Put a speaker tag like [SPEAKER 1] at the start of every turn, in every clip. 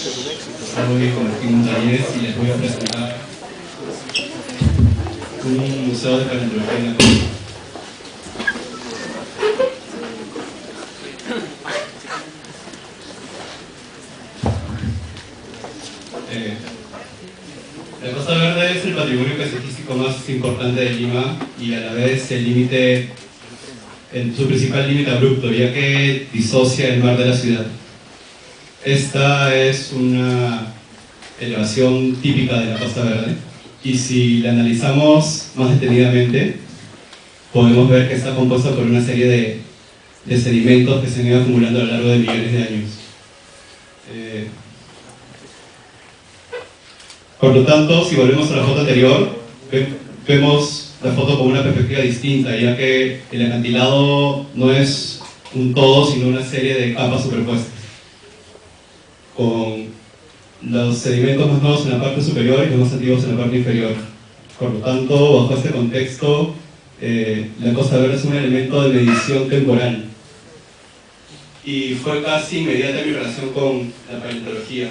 [SPEAKER 1] Soy Martín Montañez y les voy a presentar un museo de paleontología en la costa. La Costa Verde es el patrimonio paisajístico más importante de Lima y a la vez el límite, su principal límite abrupto, ya que disocia el mar de la ciudad. Esta es una elevación típica de la Costa Verde y si la analizamos más detenidamente podemos ver que está compuesta por una serie de sedimentos que se han ido acumulando a lo largo de millones de años. Por lo tanto, si volvemos a la foto anterior, vemos la foto con una perspectiva distinta, ya que el acantilado no es un todo, sino una serie de capas superpuestas, con los sedimentos más nuevos en la parte superior y los más antiguos en la parte inferior. Por lo tanto, bajo este contexto, la Costa Verde es un elemento de medición temporal. Y fue casi inmediata mi relación con la paleontología,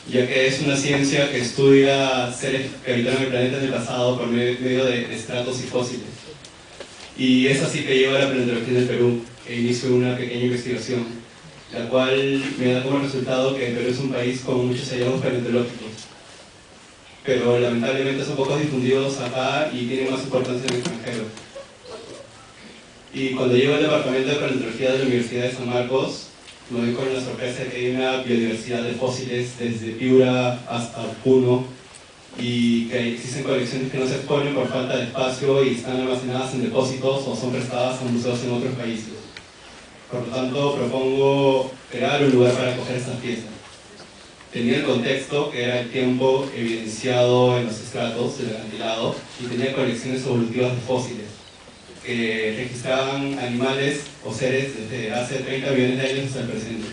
[SPEAKER 1] ya que es una ciencia que estudia seres que habitaron el planeta en el pasado por medio de estratos y fósiles. Y es así que llevo a la paleontología en el Perú, e inicio una pequeña investigación, la cual me da como resultado que el Perú es un país con muchos hallazgos paleontológicos, pero lamentablemente son pocos difundidos acá y tienen más importancia en el extranjero. Y cuando llego al departamento de paleontología de la Universidad de San Marcos, me doy con la sorpresa de que hay una biodiversidad de fósiles desde Piura hasta Puno y que existen colecciones que no se exponen por falta de espacio y están almacenadas en depósitos o son prestadas a museos en otros países. Por lo tanto, propongo crear un lugar para acoger estas piezas. Tenía el contexto, que era el tiempo evidenciado en los estratos del acantilado, y tenía colecciones evolutivas de fósiles que registraban animales o seres desde hace 30 millones de años hasta el presente.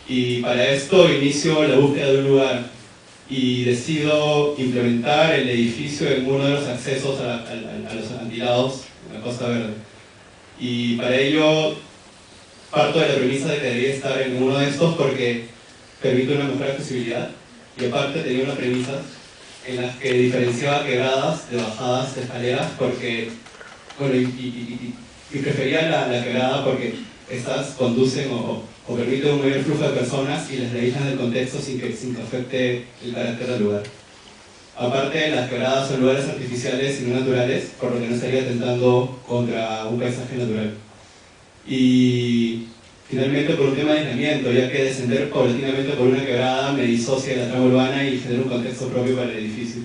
[SPEAKER 1] Y para esto inicio la búsqueda de un lugar y decido implementar el edificio en uno de los accesos a los acantilados en la Costa Verde. Y para ello parto de la premisa de que debería estar en uno de estos porque permite una mejor accesibilidad y aparte tenía unas premisas en las que diferenciaba quebradas de bajadas de escaleras porque, bueno, y prefería la quebrada porque estas conducen o permiten un mayor flujo de personas y las realizan del contexto sin que afecte el carácter del lugar. Aparte, las quebradas son lugares artificiales y no naturales, por lo que no estaría atentando contra un paisaje natural. Y finalmente por un tema de aislamiento, ya que descender paulatinamente por una quebrada me disocia de la trama urbana y genera un contexto propio para el edificio.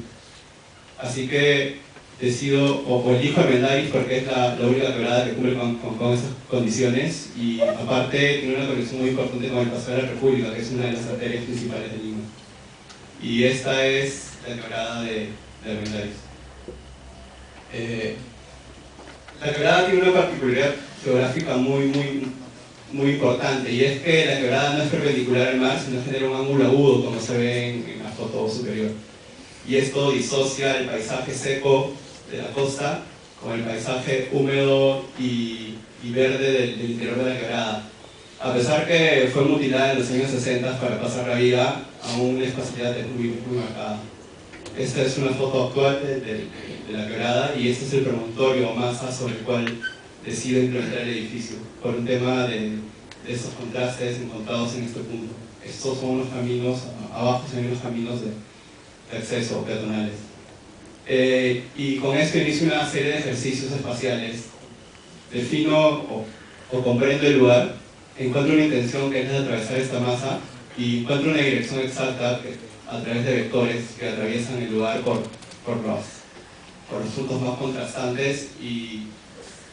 [SPEAKER 1] Así que decido, o elijo Armendáriz porque es la única quebrada que cumple con esas condiciones y aparte tiene una conexión muy importante con el Paseo de la República, que es una de las arterias principales de Lima. Y esta es la quebrada de Armendáriz. La quebrada tiene una particularidad geográfica muy importante, y es que la quebrada no es perpendicular al mar, sino genera un ángulo agudo, como se ve en la foto superior. Y esto disocia el paisaje seco de la costa con el paisaje húmedo y verde del interior de la quebrada. A pesar que fue mutilada en los años 60 para pasar la vida, aún la espacialidad es muy marcada. Esta es una foto actual de la quebrada y este es el promontorio o masa sobre el cual decido implementar el edificio, por un tema de esos contrastes encontrados en este punto. Estos son los caminos, abajo se ven los caminos de acceso peatonales. Y con esto inicio una serie de ejercicios espaciales. Defino o comprendo el lugar, encuentro una intención que es de atravesar esta masa y encuentro una dirección exacta a través de vectores que atraviesan el lugar por los puntos más contrastantes y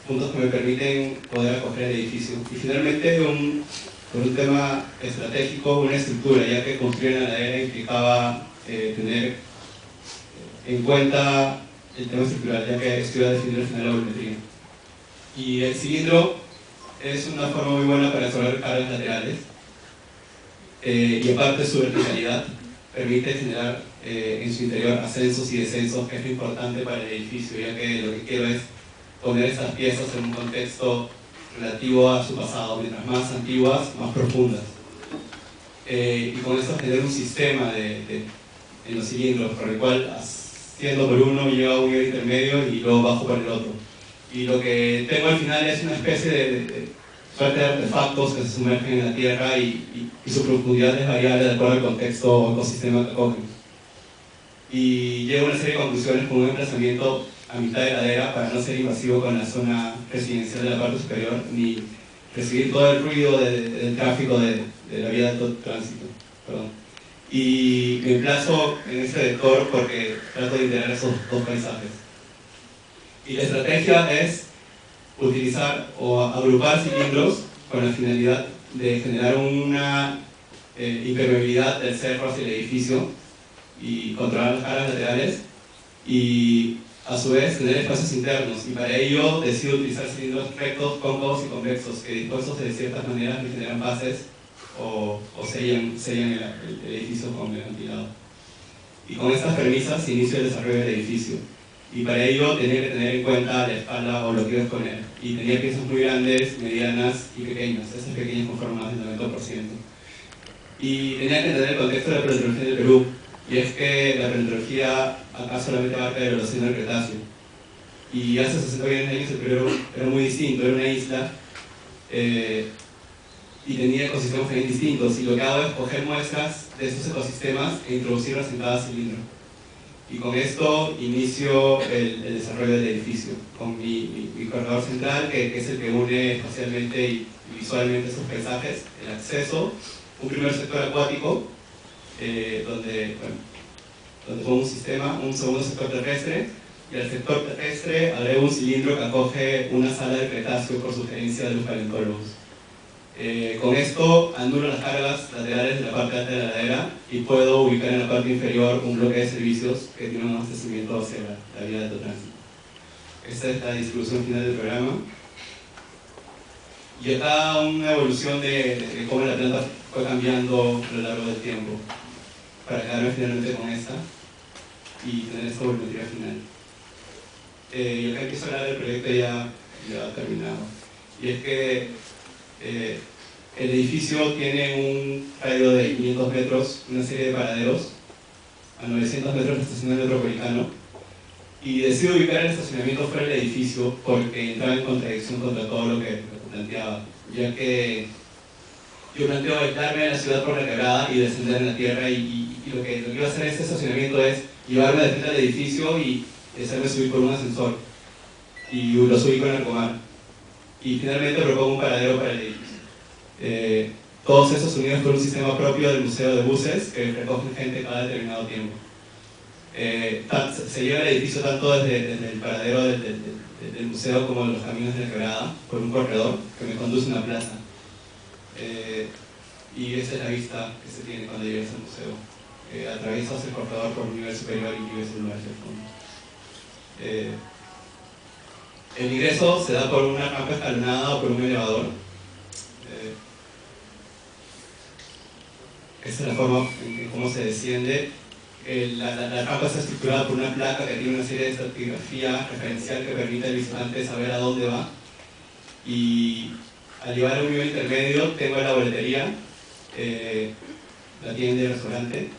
[SPEAKER 1] puntos que me permiten poder acoger el edificio. Y finalmente, por un tema estratégico, una estructura, ya que construir en la ladera implicaba tener en cuenta el tema estructural, ya que estoy a definir al final la volumetría. Y el cilindro es una forma muy buena para resolver cargas laterales, y aparte su verticalidad permite generar en su interior ascensos y descensos, que es lo importante para el edificio, ya que lo que quiero es poner estas piezas en un contexto relativo a su pasado, mientras más antiguas, más profundas. y con esto genera un sistema en los cilindros, por el cual haciendo por uno llevo a un nivel intermedio y luego bajo por el otro. Y lo que tengo al final es una especie de suerte de artefactos que se sumergen en la Tierra y su profundidad es variable de acuerdo al contexto o ecosistema que cogen. Y llego a una serie de conclusiones con un emplazamiento a mitad de ladera para no ser invasivo con la zona residencial de la parte superior ni recibir todo el ruido del tráfico de la vía de alto tránsito. Perdón. Y me emplazo en ese vector porque trato de integrar esos dos paisajes. Y la estrategia es utilizar o agrupar cilindros con la finalidad de generar una impermeabilidad del cerro hacia el edificio y controlar las cargas laterales y a su vez tener espacios internos, y para ello decido utilizar cilindros rectos, cóncavos y convexos que dispuestos de ciertas maneras me generan bases o sellan el edificio con el acantilado. Y con estas premisas se inicia el desarrollo del edificio. Y para ello tenía que tener en cuenta la espalda o lo que iba a exponer. Y tenía piezas muy grandes, medianas y pequeñas. Esas pequeñas conforman más del 90%. Y tenía que entender el contexto de la paleontología del Perú. Y es que la paleontología acá solamente abarca el Holoceno del Cretáceo. Y hace 60 millones de años el Perú era muy distinto, era una isla y tenía ecosistemas bien distintos. Y lo que hago es coger muestras de esos ecosistemas e introducirlas en cada cilindro. Y con esto inicio el desarrollo del edificio, con mi corredor central, que es el que une espacialmente y visualmente esos paisajes, el acceso, un primer sector acuático, donde pongo un sistema, un segundo sector terrestre, y al sector terrestre agrego un cilindro que acoge una sala de Cretáceo por sugerencia de los paleontólogos. Con esto anulo las cargas laterales de la parte alta de la ladera y puedo ubicar en la parte inferior un bloque de servicios que tiene un abastecimiento hacia la vía de alto tránsito. Esta es la distribución final del programa. Y acá una evolución de cómo la planta fue cambiando a lo largo del tiempo, para quedarme finalmente con esta y tener esta volumetría final. Y acá empiezo a hablar del proyecto ya terminado. Y es que el edificio tiene un radio de 500 metros, una serie de paraderos, a 900 metros de estación del Metropolitano, y decido ubicar el estacionamiento fuera del edificio porque entraba en contradicción contra todo lo que planteaba, ya que yo planteo aislarme de la ciudad por la quebrada y descender en la tierra, y lo que iba a hacer este estacionamiento es llevarme de frente al edificio y hacerme subir por un ascensor, y lo subí con el Arcomar. Y finalmente propongo un paradero para el edificio. Todos esos unidos por un sistema propio del museo de buses que recogen gente cada determinado tiempo. Se lleva el edificio tanto desde el paradero del museo como de los caminos de la quebrada, por un corredor que me conduce a una plaza. Y esa es la vista que se tiene cuando llegas al museo. Atraviesas el corredor por un nivel superior y ves el lugar hacia el fondo. El ingreso se da por una rampa escalonada o por un elevador. Esa es la forma en cómo se desciende. La rampa está estructurada por una placa que tiene una serie de estratigrafía referencial que permite al visitante saber a dónde va. Y al llegar a un nivel intermedio tengo la boletería, la tienda y el restaurante.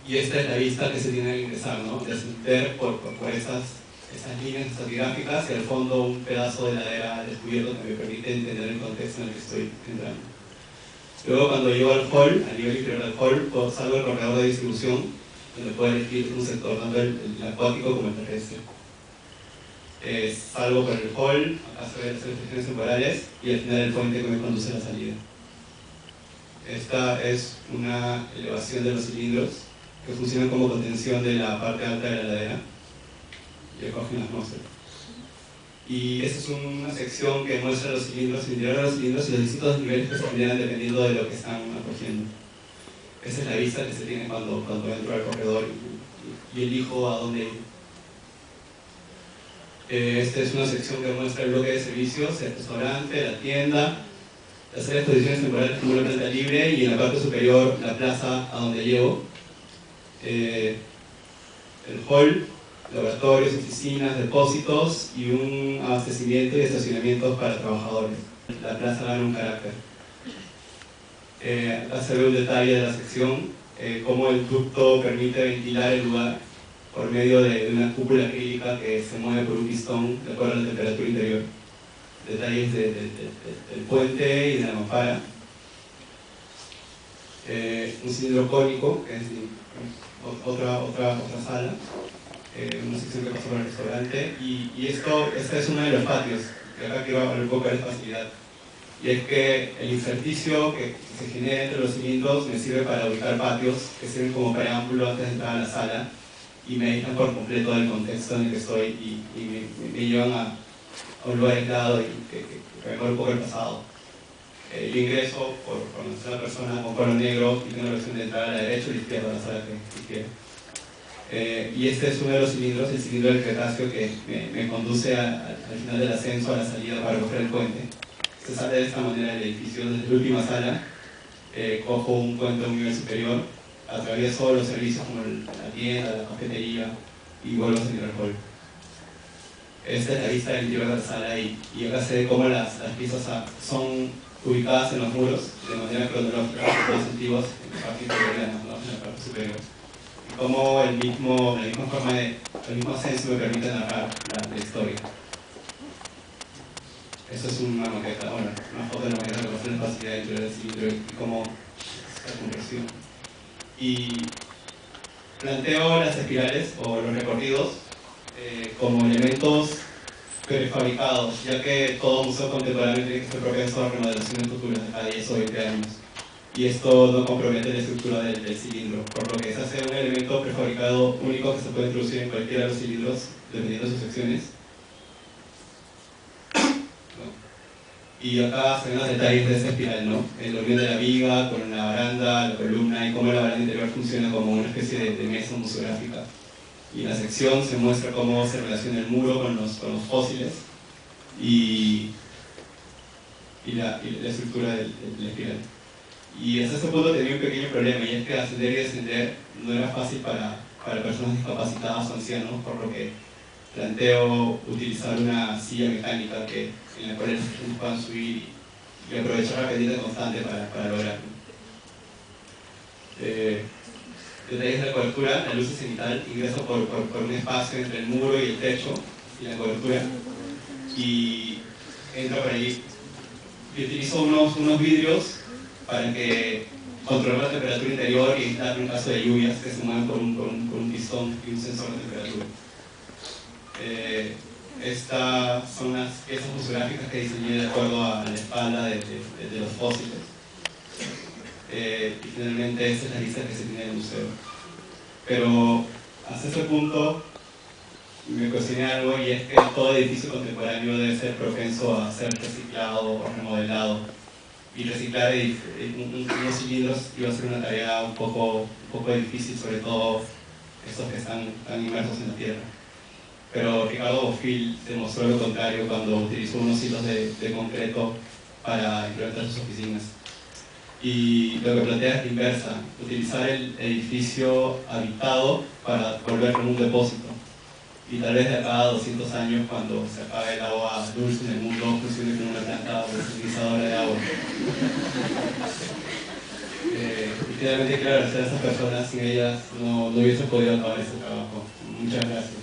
[SPEAKER 1] Y esta es la vista que se tiene al ingresar, ¿no? Descender por esas líneas estratigráficas y al fondo un pedazo de ladera descubierto que me permite entender el contexto en el que estoy entrando. Luego, cuando llego al hall, al nivel inferior del hall, salgo del corredor de distribución, donde puedo elegir un sector, tanto el acuático como el terrestre. Salgo por el hall, acá se ven las restricciones temporales, y al final el puente que me conduce a la salida. Esta es una elevación de los cilindros que funcionan como contención de la parte alta de la ladera y recogen la atmósfera. Y esta es una sección que muestra los cilindros, el interior de los cilindros y los distintos niveles que se generan dependiendo de lo que están acogiendo. Esa es la vista que se tiene cuando entro al corredor y elijo a dónde ir. Esta es una sección que muestra el bloque de servicios, el restaurante, la tienda, las áreas de exposiciones temporales como una planta libre y en la parte superior la plaza a donde llego. El hall, laboratorios, oficinas, depósitos y un abastecimiento y estacionamientos para trabajadores. La plaza gana un carácter. Acá se ve un detalle de la sección, cómo el ducto permite ventilar el lugar por medio de una cúpula acrílica que se mueve por un pistón de acuerdo a la temperatura interior. Detalles del puente y de la mampara. Un cilindro cónico, que es otra sala, una sección que pasó por el restaurante, y este es uno de los patios, que acá quiero hablar un poco de la facilidad. Y es que el intersticio que se genera entre los cilindros me sirve para ubicar patios que sirven como preámbulo antes de entrar a la sala y me aíslan por completo del contexto en el que estoy y me llevan a un lugar aislado y que recuerda un poco el pasado. Yo ingreso por una persona con color negro y tengo la opción de entrar a la derecha o a la izquierda de la sala que quiera. Y este es uno de los cilindros, el cilindro del Cretáceo, que me conduce al final del ascenso, a la salida para coger el puente. Se sale de esta manera del edificio desde la última sala, cojo un puente a un nivel superior, atravieso los servicios como la tienda, la cafetería y vuelvo a salir al hall. Esta es la vista del interior de la sala y acá se ve cómo las piezas son ubicadas en los muros de manera cronológica, más antiguos en la parte interior y en la parte superior. Y cómo la misma forma el mismo ascenso me permite narrar la historia. Esto es una maqueta, bueno, una foto de la maqueta que pasó en la facilidad interior del cilindro y cómo es la conversión. Y planteo las espirales o los recorridos como elementos prefabricados, ya que todo museo contemporáneo tiene que ser propenso a remodelaciones futuras de cada 10 o 20 años. Y esto no compromete la estructura del cilindro, por lo que se hace un elemento prefabricado único que se puede introducir en cualquiera de los cilindros, dependiendo de sus secciones. Y acá se ven los detalles de esa espiral, ¿no? El origen de la viga, con la baranda, la columna y cómo la baranda interior funciona como una especie de mesa museográfica. Y en la sección se muestra cómo se relaciona el muro con los fósiles y la estructura de la espiral. Y hasta ese punto tenía un pequeño problema, y es que ascender y descender no era fácil para personas discapacitadas o ancianos, por lo que planteo utilizar una silla mecánica en la cual los personas puedan subir y aprovechar la pendiente constante para lograrlo. Detalles de la cobertura, la luz cenital ingresa por un espacio entre el muro y el techo y la cobertura y entra por ahí. Y utilizo unos vidrios para que controlar la temperatura interior y evitar en caso de lluvias que se mueven por un pistón y un sensor de temperatura. Estas son las piezas museográficas que diseñé de acuerdo a la espalda de los fósiles. Y finalmente esa es la lista que se tiene del museo. Pero hasta ese punto me cuestioné algo, y es que todo edificio contemporáneo debe ser propenso a ser reciclado o remodelado. Y reciclar unos cilindros iba a ser una tarea un poco difícil, sobre todo estos que están inmersos en la tierra. Pero Ricardo Bofill demostró lo contrario cuando utilizó unos hilos de concreto para implementar sus oficinas. Y lo que plantea es la inversa, utilizar el edificio habitado para volverlo un depósito. Y tal vez de acá a 200 años, cuando se acabe el agua dulce en el mundo, funcione como una planta utilizadora de agua. Y finalmente quiero agradecer a esas personas, sin ellas no hubiese podido acabar este trabajo. Muchas gracias.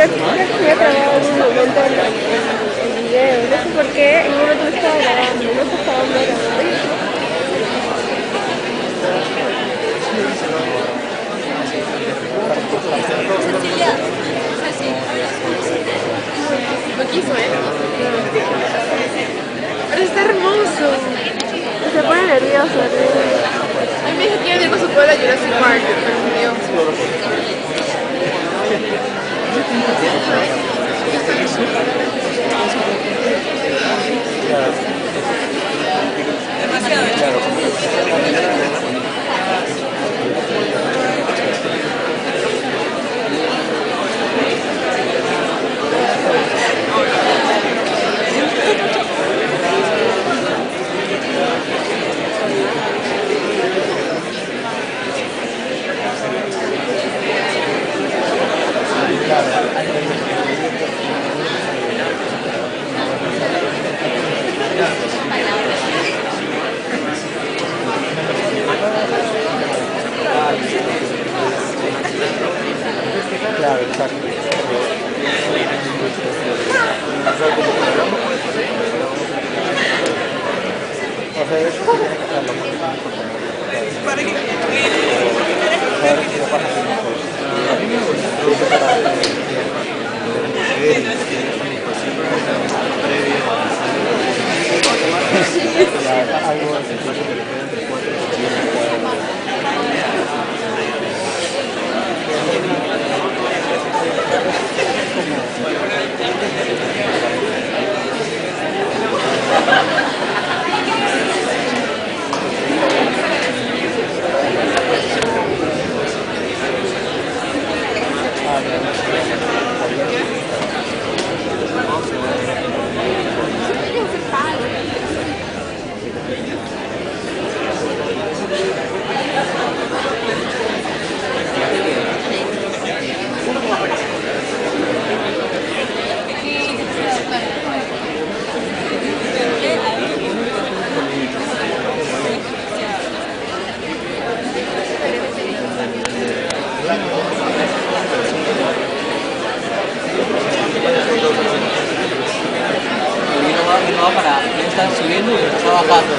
[SPEAKER 2] creo que se había trabado en un momento el video. No sé por qué, en un momento me estaba grabando, no sé hasta dónde grabando.
[SPEAKER 3] No quiso, pero está hermoso.
[SPEAKER 2] Se pone nervioso,
[SPEAKER 3] A mí me dijo que iba a ir con su pueblo a Jurassic Park, pero me dio.
[SPEAKER 4] Claro, exacto. O sea, eso tiene que estar lo más para que a mí me gustó para algo así que le queda entre 4
[SPEAKER 5] no va para, ya está subiendo y está bajando.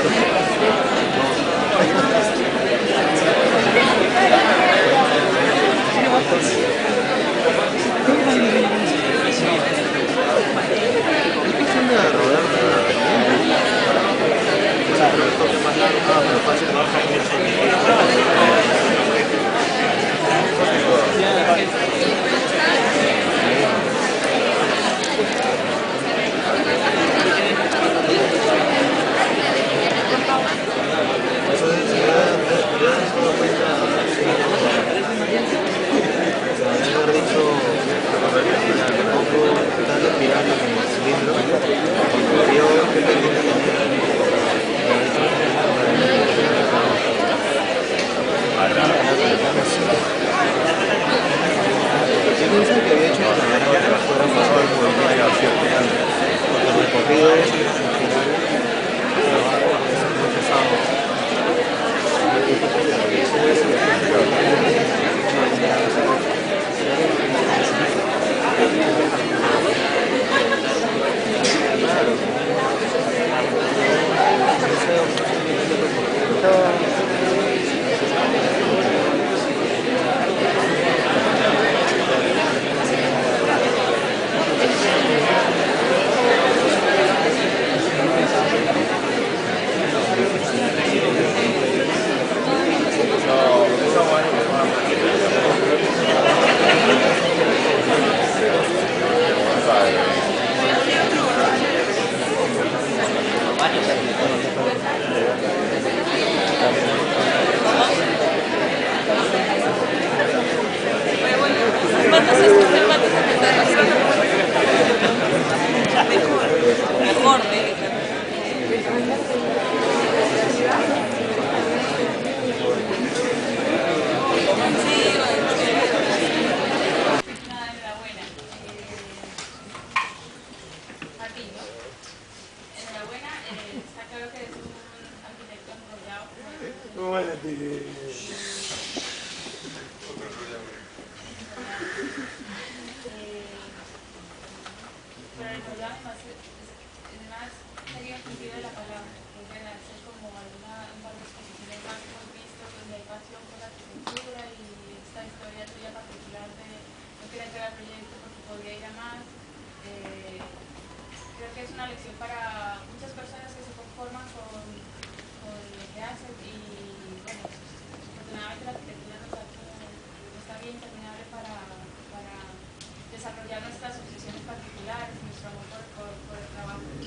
[SPEAKER 6] demás. Creo que es una lección para muchas personas que se conforman con lo que hacen y bueno, afortunadamente la arquitectura nos está bien terminable para desarrollar nuestras obsesiones particulares, nuestro amor por el trabajo. Me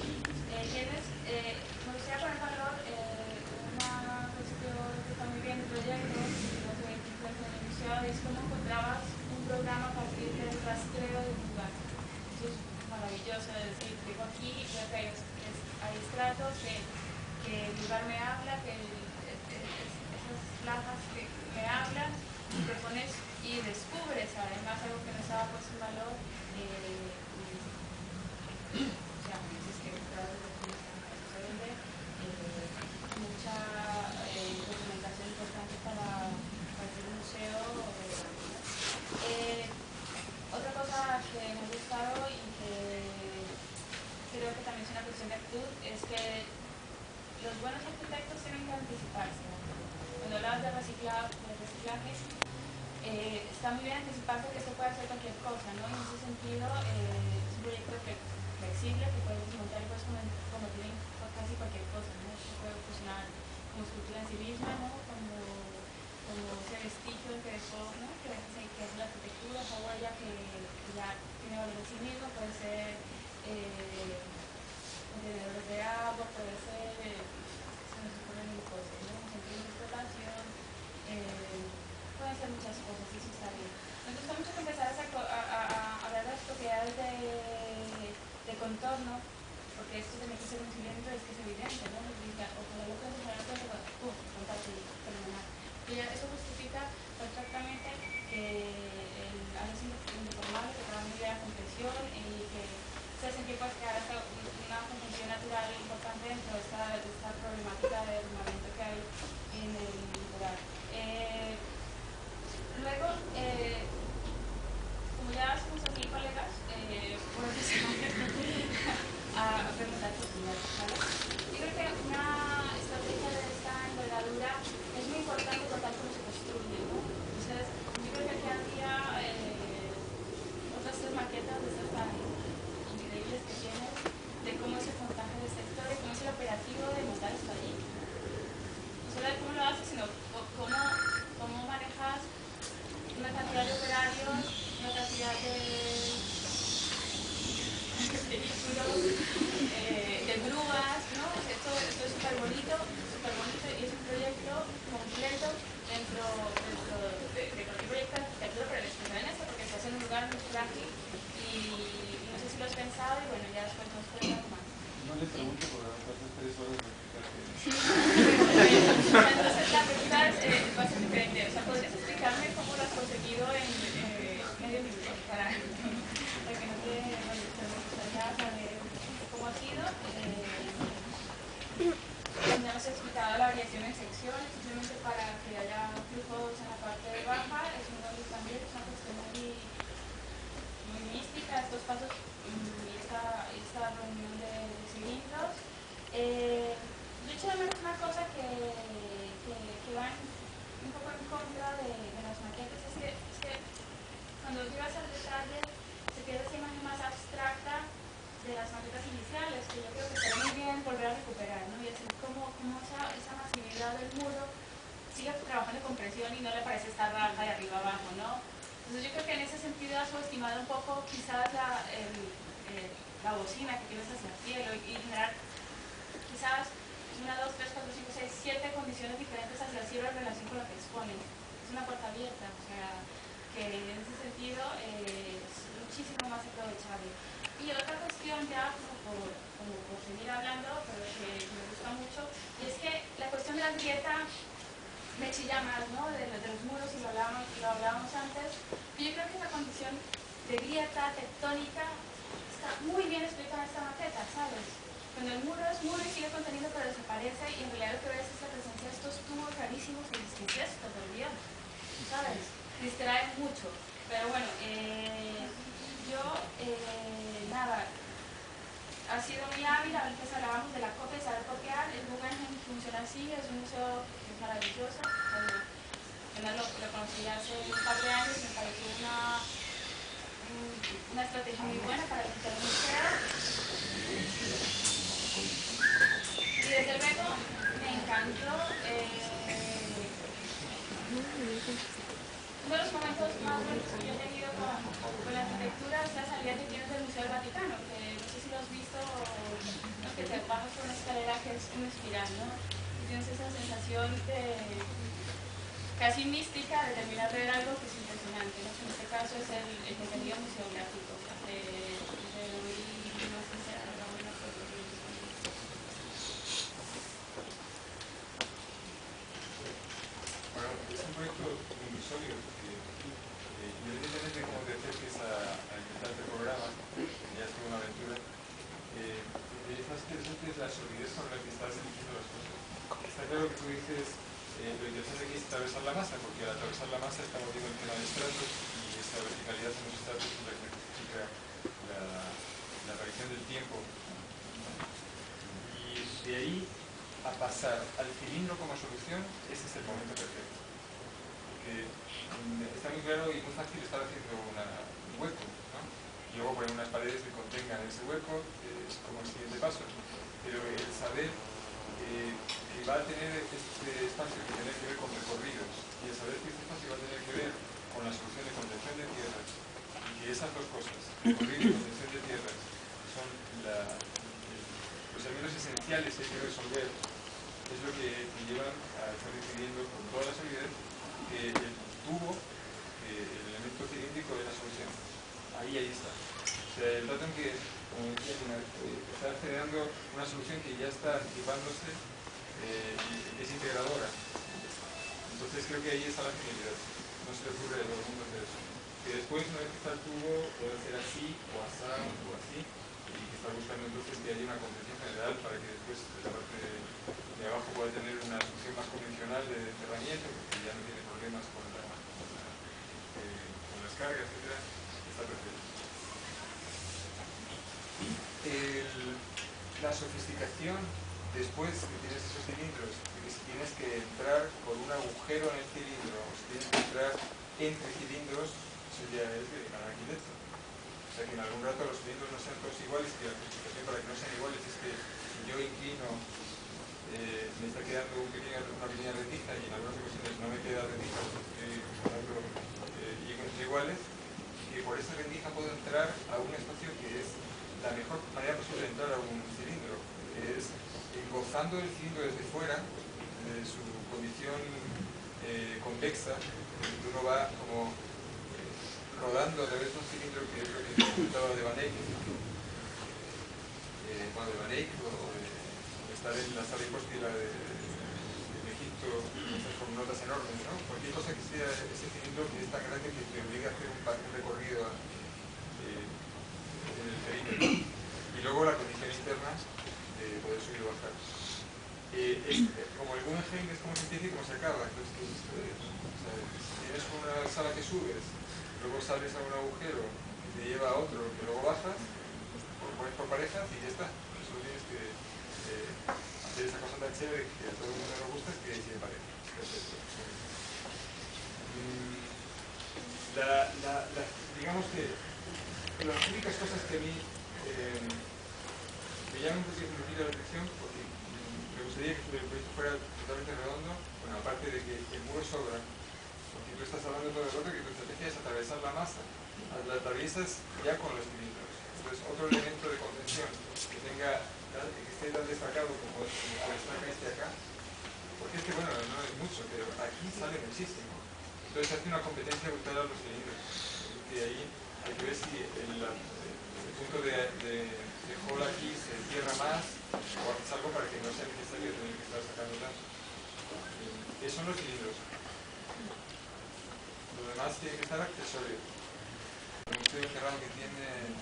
[SPEAKER 6] gustaría poner en valor una cuestión que está muy bien del proyecto, no sé, que encuentro en el museo, es cómo encontrabas un programa a partir del rastreo de un lugar. Eso es maravilloso, es decir, digo aquí, creo que hay estratos que el lugar me habla, que esas lajas que me hablan, y propones y descubres además algo que no estaba puesto en valor. Es que mucha documentación importante para el museo. Otra cosa que me ha gustado y que creo que también es una cuestión de actitud es que los buenos arquitectos tienen que anticiparse. Cuando hablabas de reciclaje, está muy bien anticiparse que esto puede hacer cualquier cosa, ¿no? Y en ese sentido es un proyecto flexible que puedes desmontar y puedes convertir en casi cualquier cosa, ¿no? Esto puede funcionar como escultura en sí misma, ¿no? Como ese vestigio que dejó, ¿no? Que es la arquitectura, esa huella que ya tiene valor en sí mismo, puede ser contenedores de agua, puede ser, se nos ocurren mil cosas, ¿no? Un centro de explotación, pueden ser muchas cosas, y eso está bien. Me gusta mucho que empezaras a hablar de las propiedades de contorno, porque esto tiene que ser un cilindro, es que es evidente, ¿no? Ojalá lo puedes dejar al frente, ¡pum!, contarte y terminar. Y eso justifica perfectamente que el área indeformable, que trabaja muy bien la compresión y que se sentir pues que ahora está una conjunción natural importante dentro de esta problemática de derrumbamiento que hay en el litoral. Luego, como ya somos así colegas, puedo empezar a preguntar cosas, ¿vale? Yo creo que una estrategia de esta envergadura es muy importante contar cómo se construye, ¿no? Entonces, yo creo que aquí había otras tres maquetas de estas tan increíbles que tienes, de cómo es el montaje de esta historia, cómo es el operativo de montar esto allí. No solo de cómo lo haces, sino cómo manejas una cantidad de operarios, una cantidad de vehículos, de grúas, ¿no? Esto es súper bonito y es un proyecto completo dentro de cualquier proyecto de arquitectura, pero en especial en este, porque estás en un lugar muy frágil y no sé si lo has pensado y bueno, ya después nos cuentas más.
[SPEAKER 4] No le pregunto porque va a pasar 3 horas de explicación.
[SPEAKER 6] Entonces la pregunta va a ser diferente, o sea, ¿podrías explicarme cómo lo has conseguido en medio minuto? Para que no te gustaría saber cómo ha sido. Ya nos he explicado la variación en secciones, simplemente para que haya flujos en la parte baja, es también es una cuestión muy mística, estos pasos y esta reunión de cilindros. Yo echo de menos una cosa que va un poco en contra de las maquetas, es que cuando llegas al detalle se pierde esa imagen más abstracta de las maquetas iniciales, que yo creo que estaría muy bien volver a recuperar, ¿no? Y decir cómo esa masividad del muro sigue trabajando en compresión y no le parece esta raja de arriba abajo, ¿no? Entonces yo creo que en ese sentido has subestimado un poco quizás la bocina que tienes hacia el cielo y generar quizás 1, 2, 3, 4, 5, 6, 7 condiciones diferentes hacia el cielo en relación con lo que exponen. Es una puerta abierta, o sea, que en ese sentido es muchísimo más aprovechable. Y otra cuestión ya como por seguir hablando, pero que me gusta mucho, y es que la cuestión de la grieta me chilla más, ¿no? De los muros, y lo hablábamos antes. Yo creo que esa condición de grieta tectónica está muy bien explicada en esta maqueta, ¿sabes? Cuando el muro es muro y sigue conteniendo pero desaparece, y en realidad lo que ves es la presencia de estos tubos rarísimos que dices, ¿qué es esto? Por Dios, ¿sabes? Distraen mucho. Pero bueno, nada, ha sido muy hábil. Antes hablábamos de la copia y saber copiar. El Guggenheim funciona así, es un museo que es maravilloso. Yo lo conocí hace un par de años y me pareció una estrategia estrategia muy buena para limpiar el museo. Y desde luego me encantó uno de los momentos más bonitos que yo he tenido con la arquitectura es la salida que tienes del Museo del Vaticano, que no sé si lo has visto, ¿no? Que te bajas por una escalera que es una espiral, ¿no? Y tienes esa sensación de casi mística de terminar de ver algo que es impresionante, ¿no? En este caso es el contenido museográfico, de hoy más que sea la buena foto.
[SPEAKER 7] Bueno, es un proyecto muy sólido porque independientemente de cómo te acerques a empezar este programa, ya es toda una aventura, es más interesante la solidez con la que estás eligiendo las cosas. Está claro que tú dices, lo interesante aquí es atravesar la masa, porque al atravesar la masa estamos viendo el tema de estratos y esa verticalidad en los estratos es la que significa la aparición del tiempo. Y de ahí a pasar al cilindro como solución, ese es el momento perfecto. Porque está muy claro y muy fácil estar haciendo un hueco, ¿no? Y luego poner unas paredes que contengan ese hueco, es como el siguiente paso. Pero el saber que va a tener este espacio que tiene que ver con recorridos, y el saber que este espacio va a tener que ver con la solución de contención de tierras, y que esas dos cosas, recorrido y contención de tierras, son los elementos esenciales que hay que resolver, es lo que te llevan a estar decidiendo con toda la solidez que el tubo, el elemento cilíndrico es la solución. Ahí está. O sea, el dato en que, como decía, está generando una solución que ya está anticipándose y es integradora. Entonces creo que ahí está la genialidad. No se le ocurre a todo el mundo hacer eso. Que después, una vez que está el tubo, puede ser así, o asá, o así, y que está buscando entonces que haya una contención general para que después la parte de abajo pueda tener una solución más convencional de enterramiento, porque ya no tiene problemas con las cargas, etcétera. Está perfecto. La sofisticación, después que tienes esos cilindros, de que si tienes que entrar por un agujero en el cilindro, o si tienes que entrar entre cilindros, eso ya es de cada arquitecto. O sea que en algún rato los cilindros no sean todos iguales, y la justificación para que no sean iguales es que si yo inclino, me está quedando una pequeña rendija, y en algunas ocasiones no me queda rendija, porque estoy iguales, y que por esa rendija puedo entrar a un espacio que es la mejor manera posible de entrar a un cilindro, que es gozando del cilindro desde fuera, de su condición convexa, que uno va como rodando a través de un cilindro, que es lo que comentaba de Van Eyck, bueno, de Van Eyck, o de estar en la sala hipóstila de Egipto, con notas enormes, ¿no? Cualquier cosa que sea ese cilindro que es tan grande que te obliga a hacer un recorrido en el perímetro. Y luego la condición interna de poder subir o bajar. Como el Guggenheim es como se empieza y como se acaba. Entonces, o sea, si tienes una sala que subes, luego sales a un agujero que te lleva a otro, que luego bajas, pones por parejas y ya está. Solo tienes que hacer esa cosa tan chévere que a todo el mundo le gusta, es que tiene parejas. Perfecto. Digamos que las únicas cosas que a mí me llaman un poquito la atención, porque me gustaría que el proyecto fuera totalmente redondo, bueno, aparte de que el muro sobra, porque tú estás hablando todo el rato que tu estrategia es atravesar la masa, la atraviesas ya con los cilindros. Entonces, otro elemento de contención que esté tan destacado como destaca este acá, porque bueno, no es mucho, pero aquí sale muchísimo. Entonces hace una competencia brutal a los cilindros, porque ahí hay que ver si el punto de hall aquí se cierra más, o haces algo para que no sea necesario tener que estar sacando tanto. ¿Qué son los cilindros? Lo demás tiene que estar accesorio. El museo enterrado que tiene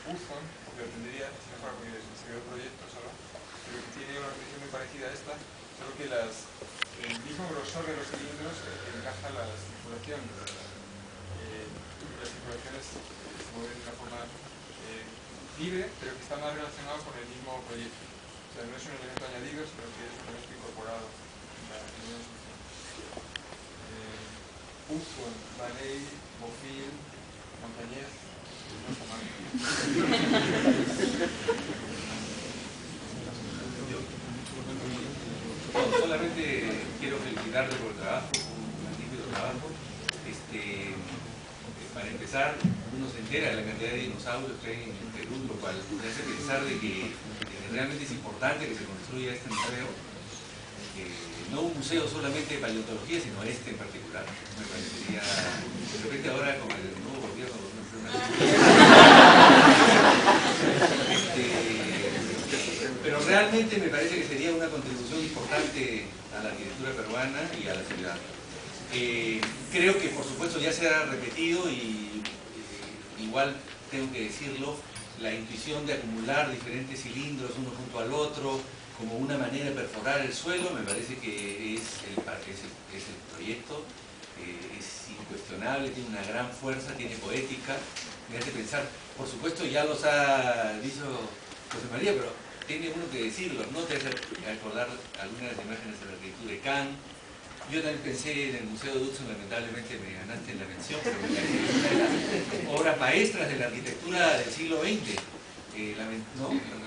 [SPEAKER 7] Hudson, que lo tendría, si no fuera porque se quedó el proyecto solo, pero que tiene una condición muy parecida a esta, solo que el mismo grosor de los cilindros encaja la circulación. Las circulaciones se mueven de una forma libre, pero que está más relacionado con el mismo proyecto. O sea, no es un elemento añadido, sino que es un elemento incorporado en la misma solución. Hudson, Van Eyck, Bofill, Montañez, no sé más.
[SPEAKER 8] No, solamente quiero felicitarte por el trabajo, un magnífico trabajo. Para empezar, uno se entera de la cantidad de dinosaurios que hay en el Perú, lo cual me hace pensar de que realmente es importante que se construya este museo. No un museo solamente de paleontología, sino este en particular. Me parecería, de repente ahora con el nuevo gobierno, pero realmente me parece que sería una contribución importante a la arquitectura peruana y a la ciudad. Creo que por supuesto ya se ha repetido y igual tengo que decirlo, la intuición de acumular diferentes cilindros uno junto al otro como una manera de perforar el suelo, me parece que es el proyecto, es incuestionable, tiene una gran fuerza, tiene poética, me hace pensar, por supuesto ya los ha dicho José María, pero tiene uno que decirlo, ¿no? Te hace acordar algunas imágenes de la arquitectura de Kant. Yo también pensé en el Museo de Hudson, lamentablemente me ganaste en la mención, pero me parece que es una de las obras maestras de la arquitectura del siglo XX.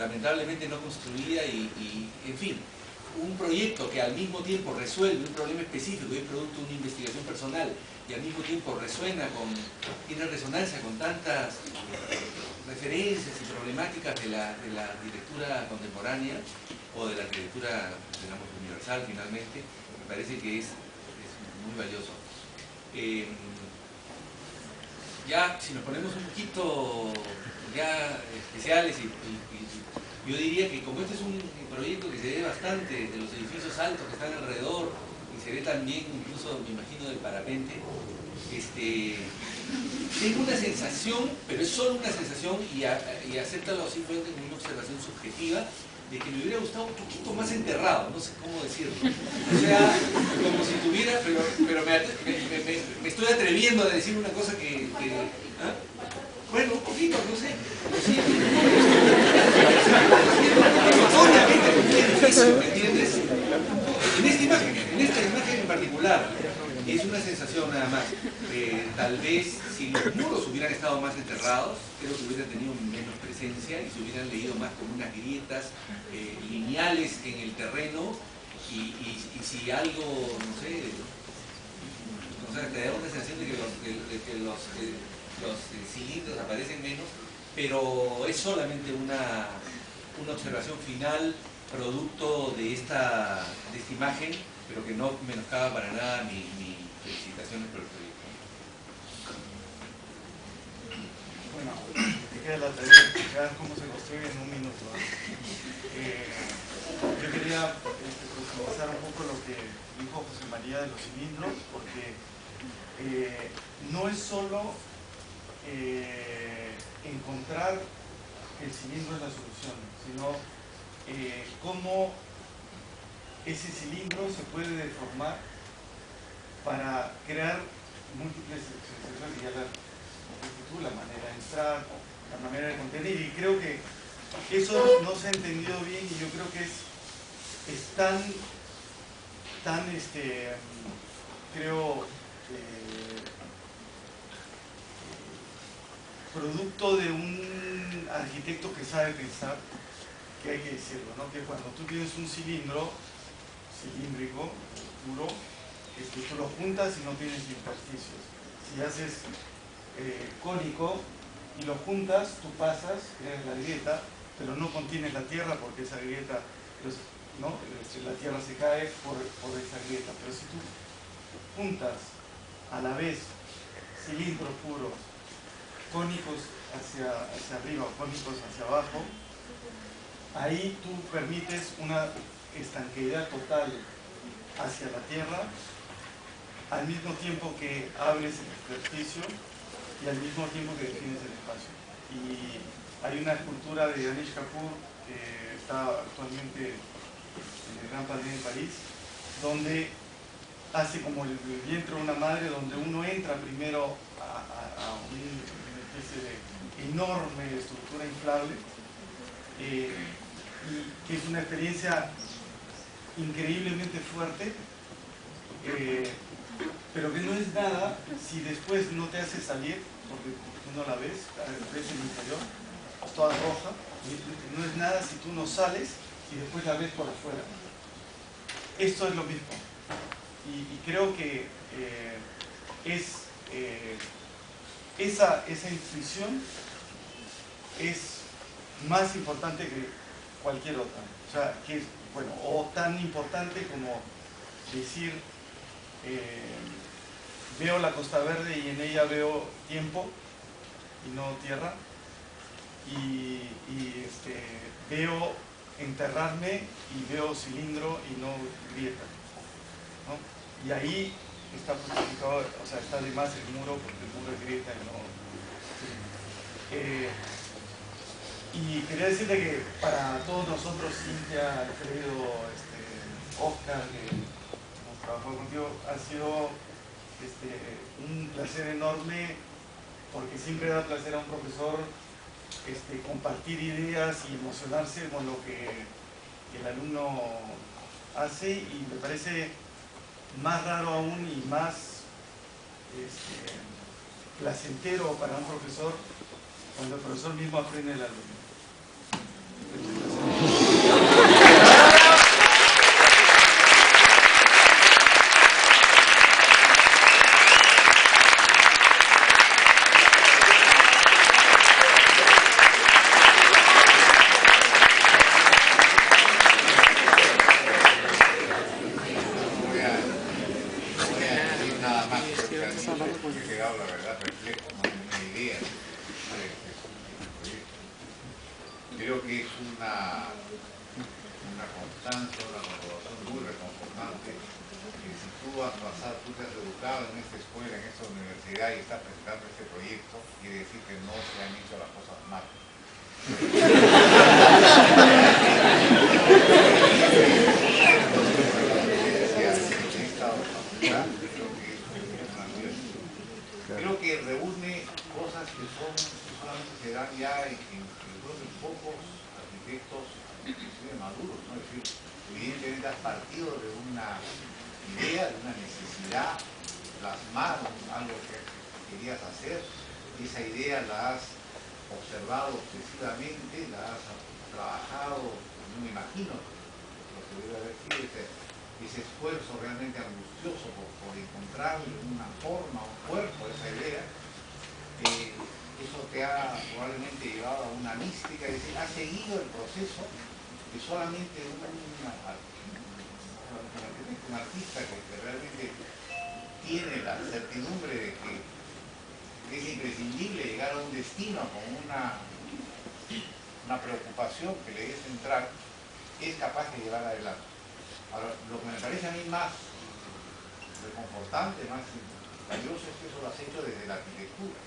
[SPEAKER 8] Lamentablemente no construida y, en fin, un proyecto que al mismo tiempo resuelve un problema específico y es producto de una investigación personal y al mismo tiempo tiene resonancia con tantas referencias y problemáticas de la arquitectura contemporánea o de la arquitectura, digamos, universal finalmente, me parece que es muy valioso. Ya, si nos ponemos un poquito ya especiales yo diría que como este es un proyecto que se ve bastante de los edificios altos que están alrededor y se ve también incluso, me imagino, del parapente, tengo una sensación, pero es solo una sensación y acéptalo simplemente como una observación subjetiva, de que me hubiera gustado un poquito más enterrado, no sé cómo decirlo. O sea, como si tuviera, pero me estoy atreviendo a decir una cosa que ¿ah? Bueno, un poquito, no sé. Sí, ¿me entiendes? En esta imagen en particular, es una sensación nada más. Tal vez si los muros hubieran estado más enterrados, creo que hubieran tenido menos presencia y se hubieran leído más como unas grietas lineales en el terreno y si algo, no sé, te da una sensación de que los cilindros aparecen menos, pero es solamente una observación final producto de esta imagen, pero que no menoscaba para nada mis felicitaciones por el proyecto.
[SPEAKER 4] Bueno, te queda la tarea de explicar cómo se construye en un minuto. Yo quería profundizar un poco lo que dijo José María de los cilindros, porque no es solo encontrar el cilindro en la solución, sino cómo ese cilindro se puede deformar para crear múltiples expresiones y ya la manera de entrar, la manera de contener, y creo que eso no se ha entendido bien y yo creo que es tan creo producto de un arquitecto que sabe pensar, que hay que decirlo, ¿no? Que cuando tú tienes un cilíndrico puro, tú lo juntas y no tienes intersticios. Si haces cónico y lo juntas, tú pasas, creas la grieta, pero no contienes la tierra porque esa grieta, pues, ¿no? La tierra se cae por esa grieta. Pero si tú juntas a la vez cilindros puros, cónicos hacia arriba o cónicos hacia abajo, ahí tú permites una estanqueidad total hacia la tierra, al mismo tiempo que abres el intersticio y al mismo tiempo que defines el espacio. Y hay una escultura de Anish Kapoor que está actualmente en el Gran Palais de París, donde hace como el vientre de una madre, donde uno entra primero a una especie de enorme estructura inflable, y que es una experiencia increíblemente fuerte, pero que no es nada si después no te hace salir, porque tú no la ves el interior, toda roja, no es nada si tú no sales y después la ves por afuera. Esto es lo mismo. Y creo que esa intuición es más importante que cualquier otra. O sea, que es, bueno, o tan importante como decir, veo la Costa Verde y en ella veo tiempo y no tierra, y veo enterrarme y veo cilindro y no grieta, ¿no? Y ahí está justificado, o sea, está de más el muro porque el muro es grieta y no... y quería decirte que para todos nosotros, Cintia, Alfredo, Oscar, que hemos trabajado contigo, ha sido un placer enorme, porque siempre da placer a un profesor compartir ideas y emocionarse con lo que el alumno hace, y me parece más raro aún y más placentero para un profesor cuando el profesor mismo aprende del alumno.
[SPEAKER 9] Creo que es una constancia, una comprobación muy reconfortante, que si tú has pasado, tú te has educado en esta escuela, en esta universidad y estás presentando este proyecto, quiere decir que no se han hecho las cosas mal. Creo que reúne cosas que solamente se dan ya en pocos arquitectos, inclusive maduros, ¿no? Es decir, evidentemente has partido de una idea, de una necesidad, plasmar algo que querías hacer, esa idea la has observado obsesivamente, la has trabajado, no me imagino lo que debe haber sido ese esfuerzo realmente angustioso por encontrarle una forma, un cuerpo a esa idea. Eso te ha probablemente llevado a una mística, es decir, ha seguido el proceso que solamente un artista que realmente tiene la certidumbre de que es imprescindible llegar a un destino con una preocupación que le es central, es capaz de llevar adelante. Ahora, lo que me parece a mí más reconfortante, más valioso, es que eso lo has hecho desde la arquitectura.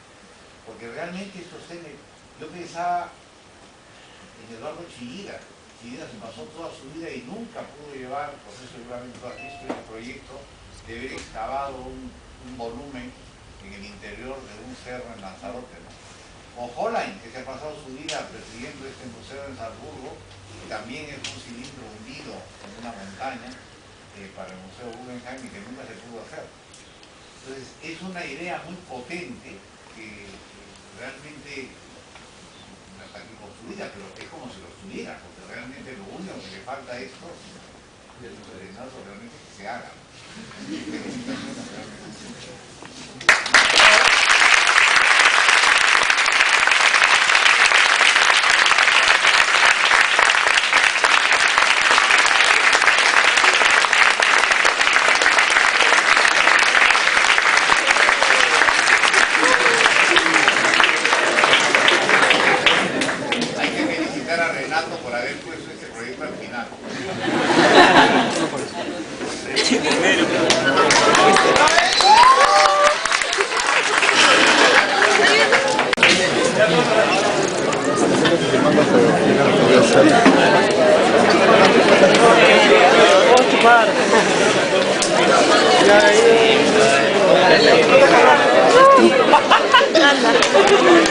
[SPEAKER 9] Porque realmente yo pensaba en Eduardo Chillida. Chillida se pasó toda su vida y nunca pudo llevar, por eso seguramente tú has visto en el proyecto, de haber excavado un volumen en el interior de un cerro en Lanzarote, ¿no? O Hollein, que se ha pasado su vida presidiendo este museo en Salzburgo, que también es un cilindro hundido en una montaña para el Museo Guggenheim y que nunca se pudo hacer. Entonces, es una idea muy potente que realmente no está aquí construida, pero es como si lo estuviera, porque realmente lo único que le falta a esto es realmente que se haga. Felicitaciones realmente. Por haber puesto este proyecto al final.
[SPEAKER 2] Anda.